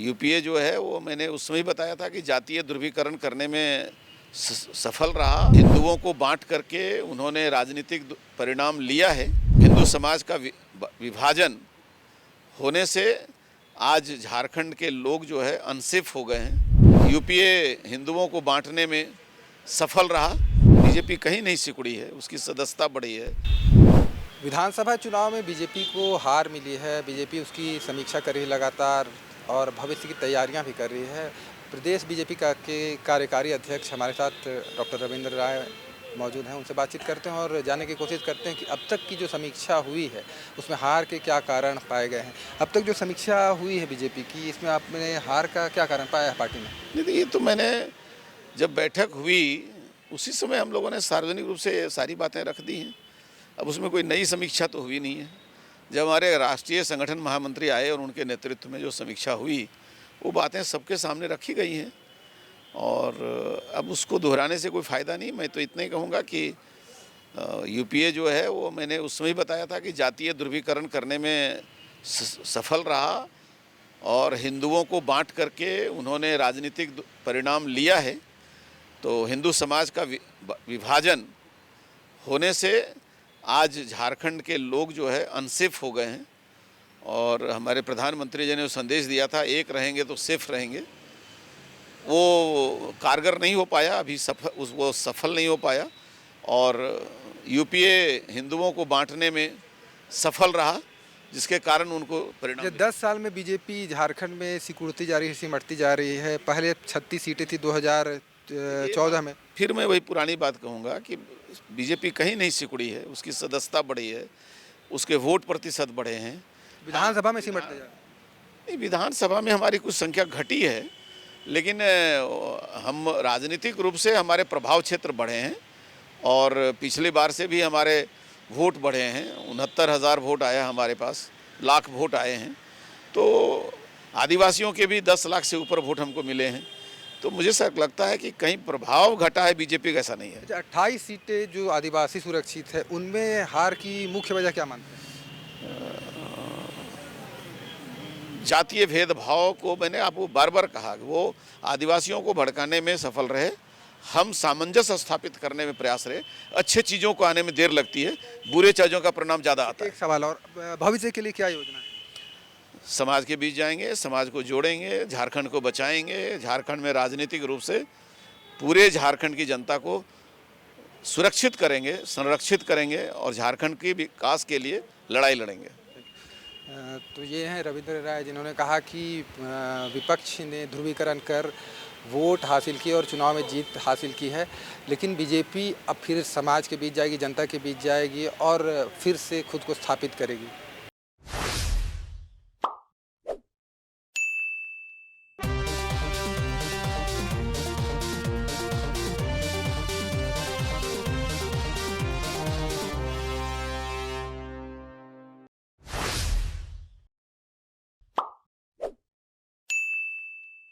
UPA जो है वो मैंने उस समय बताया था कि जातीय ध्रुवीकरण करने में सफल रहा। हिंदुओं को बांट करके उन्होंने राजनीतिक परिणाम लिया है। हिंदू समाज का विभाजन होने से आज झारखंड के लोग जो है अनसेफ हो गए हैं। यूपीए हिंदुओं को बांटने में सफल रहा। बीजेपी कहीं नहीं सिकुड़ी है, उसकी सदस्यता बढ़ी है। विधानसभा चुनाव में बीजेपी को हार मिली है। बीजेपी उसकी समीक्षा कर रही है लगातार और भविष्य की तैयारियां भी कर रही है। प्रदेश बीजेपी का के कार्यकारी अध्यक्ष हमारे साथ डॉक्टर रविंद्र राय मौजूद हैं। उनसे बातचीत करते हैं और जानने की कोशिश करते हैं कि अब तक की जो समीक्षा हुई है उसमें हार के क्या कारण पाए गए हैं। अब तक जो समीक्षा हुई है बीजेपी की, इसमें आपने हार का क्या कारण पाया है पार्टी में? नहीं, ये तो मैंने जब बैठक हुई उसी समय हम लोगों ने सार्वजनिक रूप से सारी बातें रख दी हैं। अब उसमें कोई नई समीक्षा तो हुई नहीं है। जब हमारे राष्ट्रीय संगठन महामंत्री आए और उनके नेतृत्व में जो समीक्षा हुई वो बातें सबके सामने रखी गई हैं और अब उसको दोहराने से कोई फ़ायदा नहीं। मैं तो इतना ही कहूँगा कि यूपीए जो है वो मैंने उस समय बताया था कि जातीय ध्रुवीकरण करने में सफल रहा और हिंदुओं को बांट करके उन्होंने राजनीतिक परिणाम लिया है। तो हिंदू समाज का विभाजन होने से आज झारखंड के लोग जो है अनसेफ हो गए हैं और हमारे प्रधानमंत्री जी ने संदेश दिया था एक रहेंगे तो सेफ रहेंगे, वो कारगर नहीं हो पाया। अभी वो सफल नहीं हो पाया और यूपीए हिंदुओं को बांटने में सफल रहा, जिसके कारण उनको परिणाम। 10 साल में बीजेपी झारखंड में सिकुड़ती जा रही है, सिमटती जा रही है। पहले 36 सीटें थी 2014 में। फिर मैं वही पुरानी बात कहूँगा कि बीजेपी कहीं नहीं सिकुड़ी है, उसकी सदस्यता बढ़ी है, उसके वोट प्रतिशत बढ़े हैं। विधानसभा में सिमटते जा रहे हैं। नहीं, विधानसभा में हमारी कुछ संख्या घटी है, लेकिन हम राजनीतिक रूप से हमारे प्रभाव क्षेत्र बढ़े हैं और पिछली बार से भी हमारे वोट बढ़े हैं। 69,000 वोट आया हमारे पास, लाख वोट आए हैं। तो आदिवासियों के भी 10 लाख से ऊपर वोट हमको मिले हैं। तो मुझे सर लगता है कि कहीं प्रभाव घटा है बीजेपी का, ऐसा नहीं है। 28 सीटें जो आदिवासी सुरक्षित है, उनमें हार की मुख्य वजह क्या मानते हैं? जातीय भेदभाव को मैंने आपको बार बार कहा कि वो आदिवासियों को भड़काने में सफल रहे। हम सामंजस्य स्थापित करने में प्रयास रहे। अच्छे चीज़ों को आने में देर लगती है, बुरे चीज़ों का परिणाम ज़्यादा आता है। एक सवाल और, भविष्य के लिए क्या योजना है? समाज के बीच जाएंगे, समाज को जोड़ेंगे, झारखंड को बचाएंगे। झारखंड में राजनीतिक रूप से पूरे झारखंड की जनता को सुरक्षित करेंगे, संरक्षित करेंगे और झारखंड के विकास के लिए लड़ाई लड़ेंगे। तो ये हैं रविंद्र राय, जिन्होंने कहा कि विपक्ष ने ध्रुवीकरण कर वोट हासिल किए और चुनाव में जीत हासिल की है, लेकिन बीजेपी अब फिर समाज के बीच जाएगी, जनता के बीच जाएगी और फिर से खुद को स्थापित करेगी।